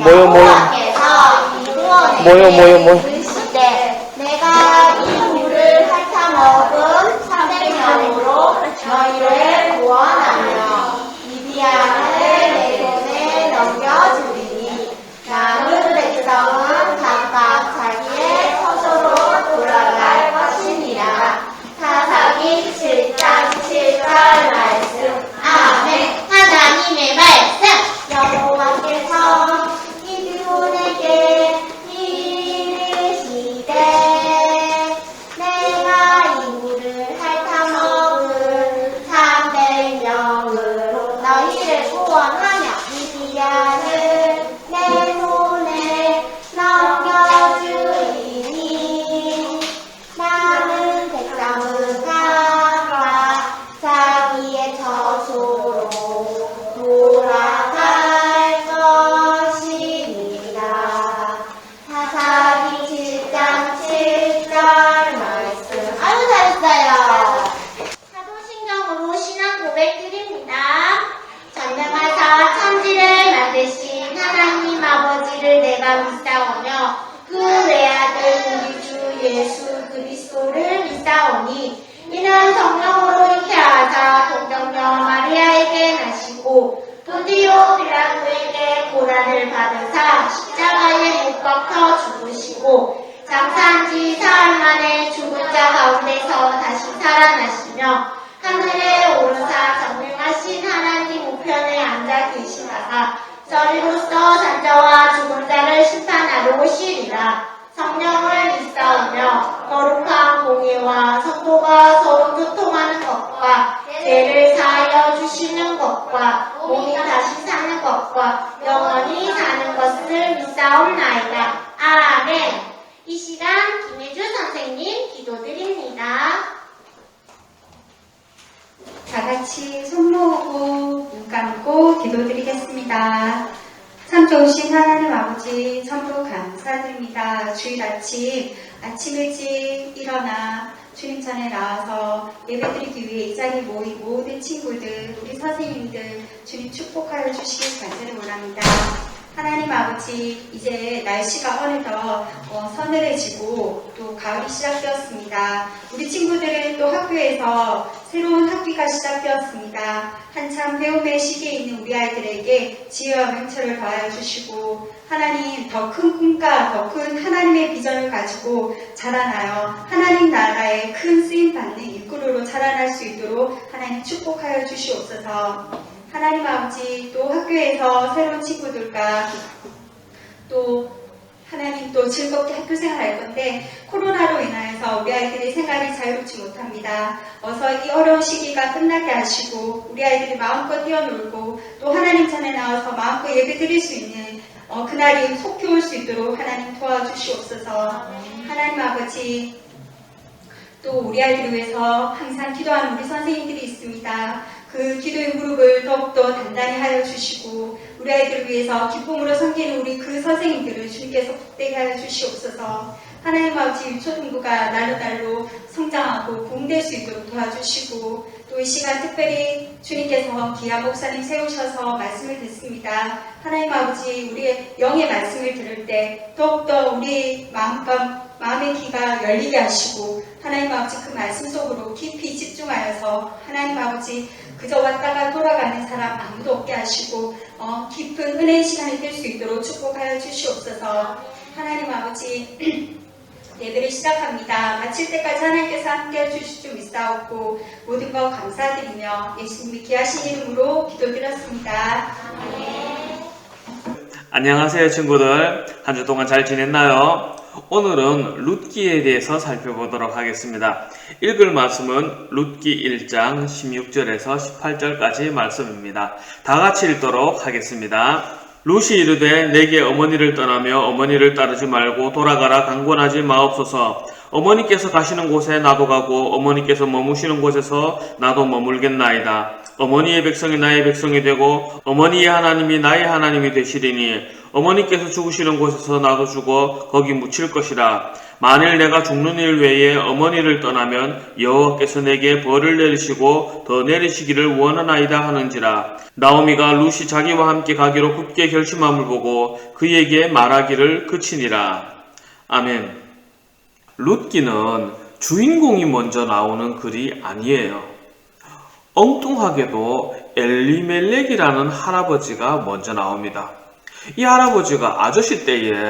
여호와께서 이 후원에게 이르시되 내가 이 물을 핥아먹은 300명으로 너희를 구원하며 미디안을 내 손에 넘겨주리니 남은 백성은 각각 자기의 처소로 돌아갈 것이니라. 사사기 7장 7절 말씀. 아멘. 하나님의 말씀. 여호와께서 기드온에게 이르시되 내가 이 물을 핥아먹은 300명으로 너희를 구원하며 미디안을 내 손에 넘겨주리니 남은 백성은 각각 자기의 처소로 돌아갈 것이니라. 사사기 7장 7절 말씀. 아유 잘했어요. 사도신경으로 신앙 고백드립니다. 전능하사 천지를 만드신 하나님 아버지를 내가 믿사오며 그 외아들 우리 주 예수 그리스도를 믿사오니 이는 성령으로 잉태하사 동정녀 마리아에게 나시고 본디오 빌라도에게 고난을 받으사 십자가에 못 박혀 죽으시고 장사한 지 사흘 만에 죽은 자 가운데서 다시 살아나시며 하늘에 오르사 정명하신 하나님 우편에 앉아 계시다가 저리로서 산자와 죽은 자를 심판하러 오시리라. 성령을 믿사오며 거룩한 공예와 성도가 서로 교통하는 것과 죄를 사하여 주시는 것과 몸이 다시 사는 것과 영원히 사는 것을 믿사옵나이다. 아멘. 이 시간 김혜주 선생님 기도드립니다. 다 같이 손 모으고 눈 감고 기도드리겠습니다. 참 좋으신 하나님 아버지 참으로 감사드립니다. 주일 아침 일찍 일어나 주님 전에 나와서 예배드리기 위해 이 자리에 모인 모든 친구들, 우리 선생님들 주님 축복하여 주시길 간절히 원합니다. 하나님 아버지, 이제 날씨가 어느덧 서늘해지고 또 가을이 시작되었습니다. 우리 친구들은 또 학교에서 새로운 학기가 시작되었습니다. 한참 배움의 시기에 있는 우리 아이들에게 지혜와 명철을 더하여 주시고 하나님 더 큰 꿈과 더 큰 하나님의 비전을 가지고 자라나요. 하나님 나라에 큰 쓰임받는 일꾼으로 자라날 수 있도록 하나님 축복하여 주시옵소서. 하나님 아버지, 또 학교에서 새로운 친구들과 또 하나님 또 즐겁게 학교 생활할 건데 코로나로 인하여서 우리 아이들의 생활이 자유롭지 못합니다. 어서 이 어려운 시기가 끝나게 하시고 우리 아이들이 마음껏 뛰어놀고 또 하나님 전에 나와서 마음껏 예배 드릴 수 있는 그날이 속히 올 수 있도록 하나님 도와주시옵소서. 하나님 아버지, 또 우리 아이들을 위해서 항상 기도하는 우리 선생님들이 있습니다. 그 기도의 무릎을 더욱더 단단히 하여 주시고 우리 아이들을 위해서 기쁨으로 섬기는 우리 그 선생님들을 주님께서 복되게 하여 주시옵소서. 하나님 아버지, 유초등부가 날로 성장하고 부흥될 수 있도록 도와주시고 또 이 시간 특별히 주님께서 기아 목사님 세우셔서 말씀을 듣습니다. 하나님 아버지, 우리의 영의 말씀을 들을 때 더욱더 우리 마음의 귀가 열리게 하시고 하나님 아버지 그 말씀 속으로 깊이 집중하여서 하나님 아버지 그저 왔다가 돌아가는 사람 아무도 없게 하시고 깊은 은혜의 시간이 될 수 있도록 축복하여 주시옵소서. 하나님 아버지, 예배를 시작합니다. 마칠 때까지 하나님께서 함께해 주실 줄 믿사옵고 모든 것 감사드리며 예수님의 귀하신 이름으로 기도드렸습니다. 안녕하세요 친구들. 한 주 동안 잘 지냈나요? 오늘은 룻기에 대해서 살펴보도록 하겠습니다. 읽을 말씀은 룻기 1장 16절에서 18절까지 말씀입니다. 다 같이 읽도록 하겠습니다. 룻이 이르되 내게 어머니를 떠나며 어머니를 따르지 말고 돌아가라 강권하지 마옵소서. 어머니께서 가시는 곳에 나도 가고 어머니께서 머무시는 곳에서 나도 머물겠나이다. 어머니의 백성이 나의 백성이 되고 어머니의 하나님이 나의 하나님이 되시리니 어머니께서 죽으시는 곳에서 나도 죽어 거기 묻힐 것이라. 만일 내가 죽는 일 외에 어머니를 떠나면 여호와께서 내게 벌을 내리시고 더 내리시기를 원하나이다 하는지라. 나오미가 룻이 자기와 함께 가기로 굳게 결심함을 보고 그에게 말하기를 그치니라. 아멘. 룻기는 주인공이 먼저 나오는 글이 아니에요. 엉뚱하게도 엘리멜렉이라는 할아버지가 먼저 나옵니다. 이 할아버지가 아저씨 때에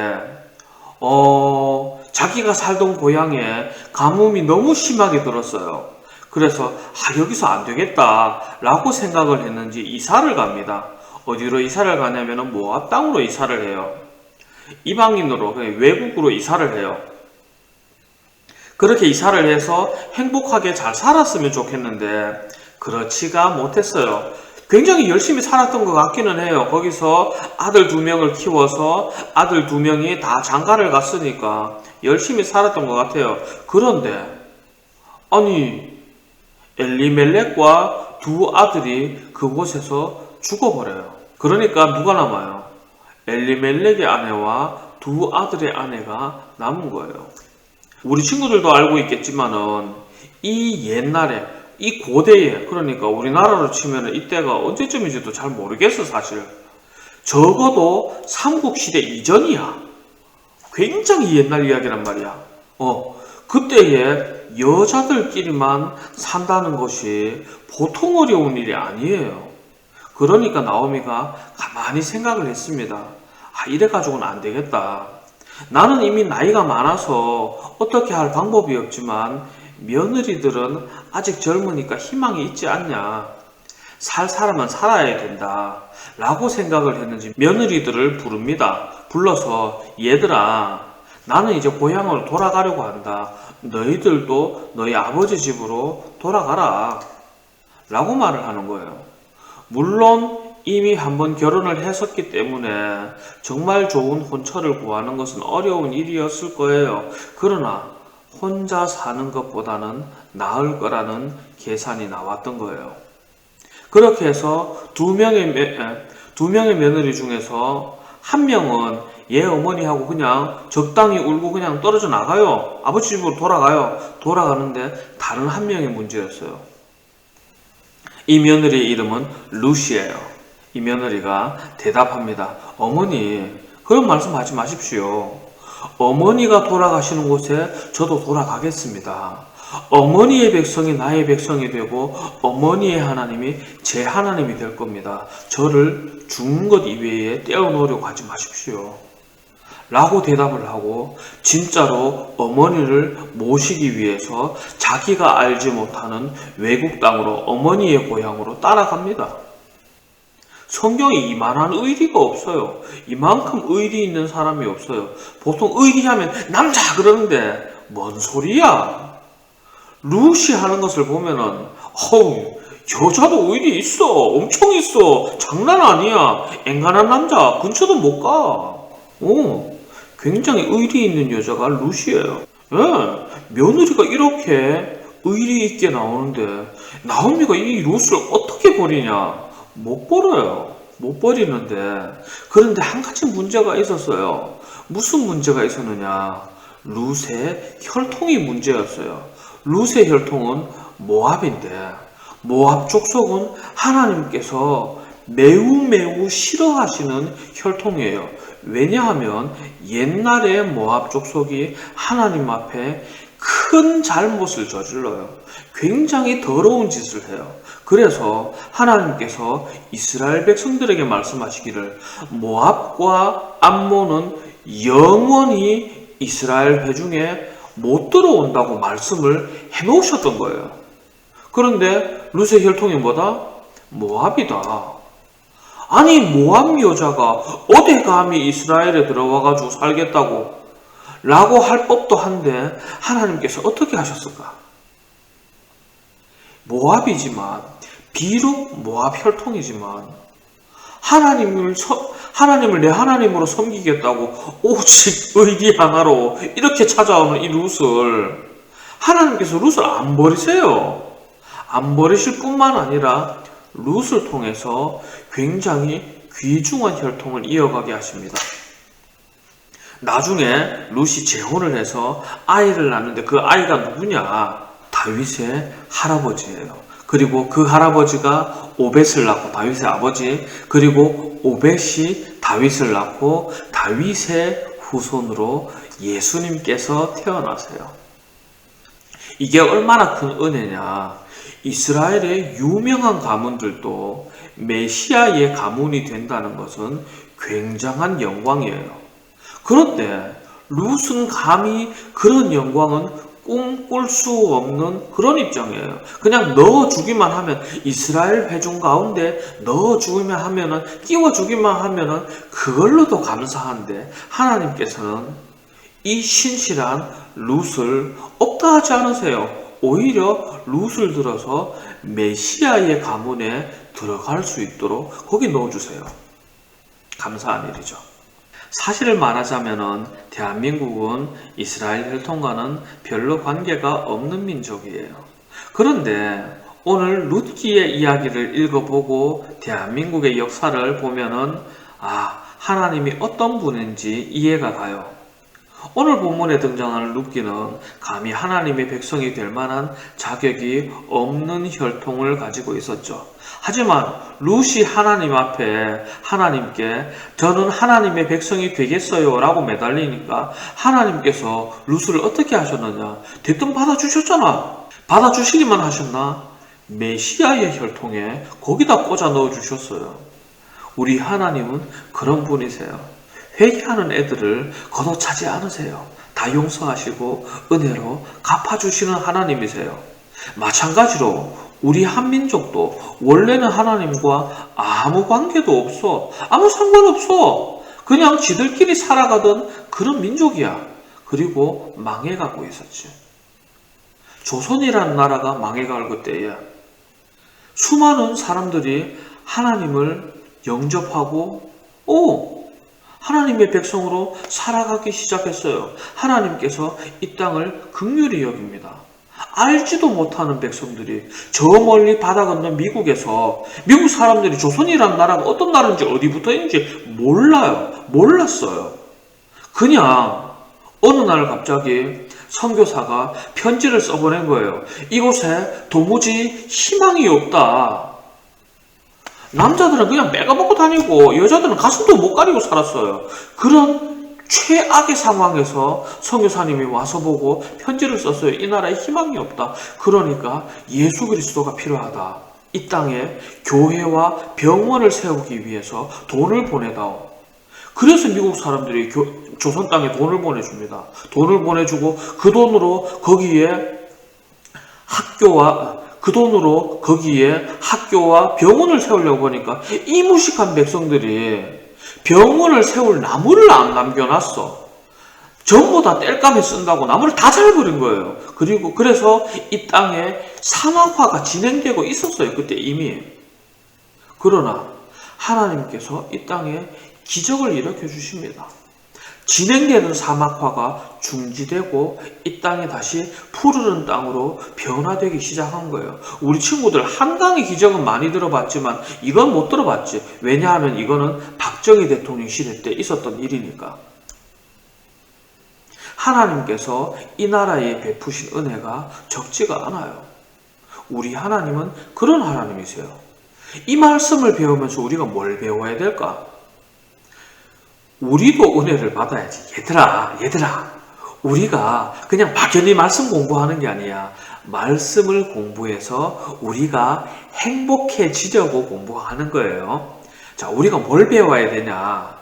자기가 살던 고향에 가뭄이 너무 심하게 들었어요. 그래서 여기서 안 되겠다 라고 생각을 했는지 이사를 갑니다. 어디로 이사를 가냐면 모압 땅으로 이사를 해요. 이방인으로, 외국으로 이사를 해요. 그렇게 이사를 해서 행복하게 잘 살았으면 좋겠는데 그렇지가 못했어요. 굉장히 열심히 살았던 것 같기는 해요. 거기서 아들 2명을 키워서 아들 2명이 다 장가를 갔으니까 열심히 살았던 것 같아요. 그런데 아니 엘리멜렉과 2 아들이 그곳에서 죽어버려요. 그러니까 누가 남아요? 엘리멜렉의 아내와 2 아들의 아내가 남은 거예요. 우리 친구들도 알고 있겠지만은 이 옛날에 이 고대에, 그러니까 우리나라로 치면 이때가 언제쯤인지도 잘 모르겠어 사실. 적어도 삼국시대 이전이야. 굉장히 옛날 이야기란 말이야. 그때에 여자들끼리만 산다는 것이 보통 어려운 일이 아니에요. 그러니까 나오미가 가만히 생각을 했습니다. 이래가지고는 안 되겠다. 나는 이미 나이가 많아서 어떻게 할 방법이 없지만 며느리들은 아직 젊으니까 희망이 있지 않냐. 살 사람은 살아야 된다 라고 생각을 했는지 며느리들을 부릅니다. 불러서 얘들아, 나는 이제 고향으로 돌아가려고 한다. 너희들도 너희 아버지 집으로 돌아가라 라고 말을 하는 거예요. 물론 이미 한번 결혼을 했었기 때문에 정말 좋은 혼처를 구하는 것은 어려운 일이었을 거예요. 그러나 혼자 사는 것보다는 나을 거라는 계산이 나왔던 거예요. 그렇게 해서 2명의 며느리 중에서 1명은 얘 어머니하고 그냥 적당히 울고 그냥 떨어져 나가요. 아버지 집으로 돌아가요. 돌아가는데 다른 1명의 문제였어요. 이 며느리의 이름은 룻이에요. 이 며느리가 대답합니다. 어머니, 그런 말씀하지 마십시오. 어머니가 돌아가시는 곳에 저도 돌아가겠습니다. 어머니의 백성이 나의 백성이 되고 어머니의 하나님이 제 하나님이 될 겁니다. 저를 죽는 것 이외에 떼어놓으려고 하지 마십시오. 라고 대답을 하고 진짜로 어머니를 모시기 위해서 자기가 알지 못하는 외국 땅으로 어머니의 고향으로 따라갑니다. 성경에 이만한 의리가 없어요. 이만큼 의리 있는 사람이 없어요. 보통 의리하면 남자 그러는데 뭔 소리야? 룻이 하는 것을 보면은 여자도 의리 있어. 엄청 있어. 장난 아니야. 앵간한 남자 근처도 못 가. 굉장히 의리 있는 여자가 룻이에요. 며느리가 이렇게 의리 있게 나오는데 나오미가 이 룻을 어떻게 버리냐? 못 버려요. 못 버리는데 그런데 한 가지 문제가 있었어요. 무슨 문제가 있었느냐? 룻의 혈통이 문제였어요. 룻의 혈통은 모압인데 모압 족속은 하나님께서 매우 싫어하시는 혈통이에요. 왜냐하면 옛날에 모압 족속이 하나님 앞에 큰 잘못을 저질러요. 굉장히 더러운 짓을 해요. 그래서 하나님께서 이스라엘 백성들에게 말씀하시기를 모압과 암몬은 영원히 이스라엘 회중에 못 들어온다고 말씀을 해놓으셨던 거예요. 그런데 룻의 혈통이 뭐다? 모압이다. 아니 모압 여자가 어디 감히 이스라엘에 들어와가지고 살겠다고 라고 할 법도 한데 하나님께서 어떻게 하셨을까? 모압이지만 비록 모압 혈통이지만 하나님을 내 하나님으로 섬기겠다고 오직 의리 하나로 이렇게 찾아오는 이 룻을 하나님께서 룻을 안 버리세요. 안 버리실 뿐만 아니라 룻을 통해서 굉장히 귀중한 혈통을 이어가게 하십니다. 나중에 룻이 재혼을 해서 아이를 낳는데 그 아이가 누구냐? 다윗의 할아버지예요. 그리고 그 할아버지가 오벳을 낳고 다윗의 아버지, 그리고 오벳이 다윗을 낳고 다윗의 후손으로 예수님께서 태어나세요. 이게 얼마나 큰 은혜냐. 이스라엘의 유명한 가문들도 메시아의 가문이 된다는 것은 굉장한 영광이에요. 그런데 룻은 감히 그런 영광은 꿈꿀 수 없는 그런 입장이에요. 그냥 넣어주기만 하면, 이스라엘 회중 가운데 넣어주기만 하면은, 끼워주기만 하면은 그걸로도 감사한데, 하나님께서는 이 신실한 룻을 없다 하지 않으세요. 오히려 룻을 들어서 메시아의 가문에 들어갈 수 있도록 거기 넣어주세요. 감사한 일이죠. 사실을 말하자면은 대한민국은 이스라엘 혈통과는 별로 관계가 없는 민족이에요. 그런데 오늘 룻기의 이야기를 읽어보고 대한민국의 역사를 보면은 하나님이 어떤 분인지 이해가 가요. 오늘 본문에 등장하는 룻기는 감히 하나님의 백성이 될 만한 자격이 없는 혈통을 가지고 있었죠. 하지만 룻이 하나님 앞에 하나님께 저는 하나님의 백성이 되겠어요 라고 매달리니까 하나님께서 룻을 어떻게 하셨느냐? 대뜸 받아주셨잖아. 받아주시기만 하셨나? 메시아의 혈통에 거기다 꽂아 넣어주셨어요. 우리 하나님은 그런 분이세요. 회개하는 애들을 걷어차지 않으세요. 다 용서하시고 은혜로 갚아주시는 하나님이세요. 마찬가지로 우리 한민족도 원래는 하나님과 아무 관계도 없어. 아무 상관없어. 그냥 지들끼리 살아가던 그런 민족이야. 그리고 망해가고 있었지. 조선이라는 나라가 망해갈 그때에 수많은 사람들이 하나님을 영접하고 하나님의 백성으로 살아가기 시작했어요. 하나님께서 이 땅을 긍휼히 여깁니다. 알지도 못하는 백성들이 저 멀리 바다 건너 미국에서 미국 사람들이 조선이라는 나라가 어떤 나라인지 어디부터인지 몰랐어요. 그냥 어느 날 갑자기 선교사가 편지를 써보낸 거예요. 이곳에 도무지 희망이 없다. 남자들은 그냥 매가먹고 다니고 여자들은 가슴도 못 가리고 살았어요. 그런 최악의 상황에서 선교사님이 와서 보고 편지를 썼어요. 이 나라에 희망이 없다. 그러니까 예수 그리스도가 필요하다. 이 땅에 교회와 병원을 세우기 위해서 돈을 보내다오. 그래서 미국 사람들이 조선 땅에 돈을 보내줍니다. 돈을 보내주고 그 돈으로 거기에 학교와 병원을 세우려고 보니까 이 무식한 백성들이 병원을 세울 나무를 안 남겨놨어. 전부 다 땔감에 쓴다고 나무를 다 잘라버린 거예요. 그래서 이 땅에 산악화가 진행되고 있었어요. 그때 이미. 그러나 하나님께서 이 땅에 기적을 일으켜 주십니다. 진행되는 사막화가 중지되고 이 땅이 다시 푸르른 땅으로 변화되기 시작한 거예요. 우리 친구들 한강의 기적은 많이 들어봤지만 이건 못 들어봤지. 왜냐하면 이거는 박정희 대통령 시대 때 있었던 일이니까. 하나님께서 이 나라에 베푸신 은혜가 적지가 않아요. 우리 하나님은 그런 하나님이세요. 이 말씀을 배우면서 우리가 뭘 배워야 될까? 우리도 은혜를 받아야지. 얘들아, 우리가 그냥 막연히 말씀 공부하는 게 아니야. 말씀을 공부해서 우리가 행복해지려고 공부하는 거예요. 자, 우리가 뭘 배워야 되냐?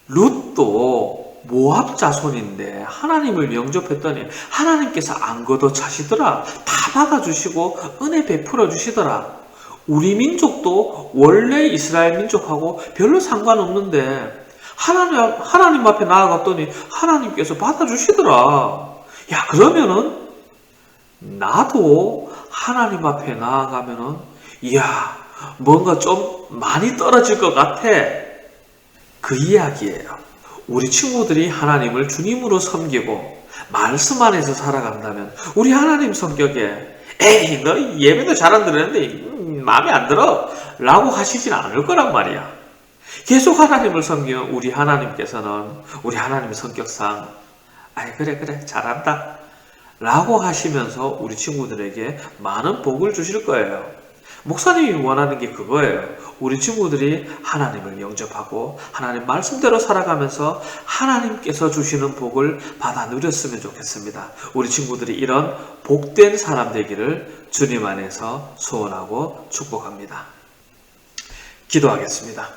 룻도 모압 자손인데 하나님을 영접했더니 하나님께서 안 걷어차시더라. 다 박아주시고 은혜 베풀어 주시더라. 우리 민족도 원래 이스라엘 민족하고 별로 상관없는데 하나님 앞에 나아갔더니 하나님께서 받아주시더라. 야, 그러면은 나도 하나님 앞에 나아가면은 뭔가 좀 많이 떨어질 것 같아. 그 이야기예요. 우리 친구들이 하나님을 주님으로 섬기고 말씀 안에서 살아간다면 우리 하나님 성격에 에이, 너 예배도 잘 안 들었는데 마음에 안 들어 라고 하시진 않을 거란 말이야. 계속 하나님을 섬기는 우리 하나님께서는 우리 하나님의 성격상 아이 그래 잘한다 라고 하시면서 우리 친구들에게 많은 복을 주실 거예요. 목사님이 원하는 게 그거예요. 우리 친구들이 하나님을 영접하고 하나님 말씀대로 살아가면서 하나님께서 주시는 복을 받아 누렸으면 좋겠습니다. 우리 친구들이 이런 복된 사람 되기를 주님 안에서 소원하고 축복합니다. 기도하겠습니다.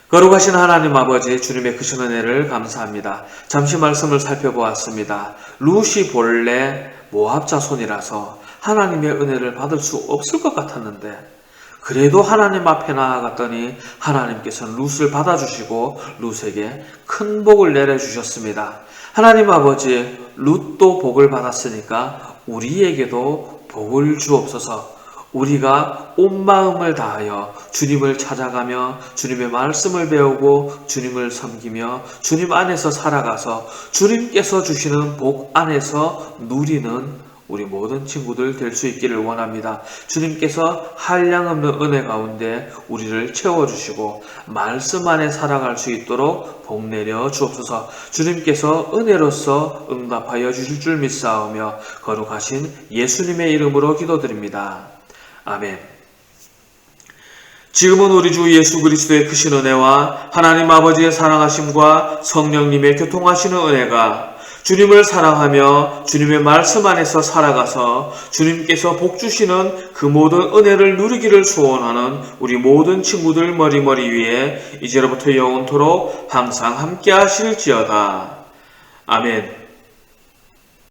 거룩하신 하나님 아버지, 주님의 크신 은혜를 감사합니다. 잠시 말씀을 살펴보았습니다. 룻이 본래 모압 자손이라서 하나님의 은혜를 받을 수 없을 것 같았는데 그래도 하나님 앞에 나아갔더니 하나님께서는 룻을 받아주시고 룻에게 큰 복을 내려주셨습니다. 하나님 아버지, 룻도 복을 받았으니까 우리에게도 복을 주옵소서. 우리가 온 마음을 다하여 주님을 찾아가며 주님의 말씀을 배우고 주님을 섬기며 주님 안에서 살아가서 주님께서 주시는 복 안에서 누리는 우리 모든 친구들 될 수 있기를 원합니다. 주님께서 한량없는 은혜 가운데 우리를 채워주시고 말씀 안에 살아갈 수 있도록 복 내려 주옵소서. 주님께서 은혜로서 응답하여 주실 줄 믿사오며 거룩하신 예수님의 이름으로 기도드립니다. 아멘. 지금은 우리 주 예수 그리스도의 크신 은혜와 하나님 아버지의 사랑하심과 성령님의 교통하시는 은혜가 주님을 사랑하며 주님의 말씀 안에서 살아가서 주님께서 복 주시는 그 모든 은혜를 누리기를 소원하는 우리 모든 친구들 머리 위에 이제로부터 영원토록 항상 함께 하실지어다. 아멘.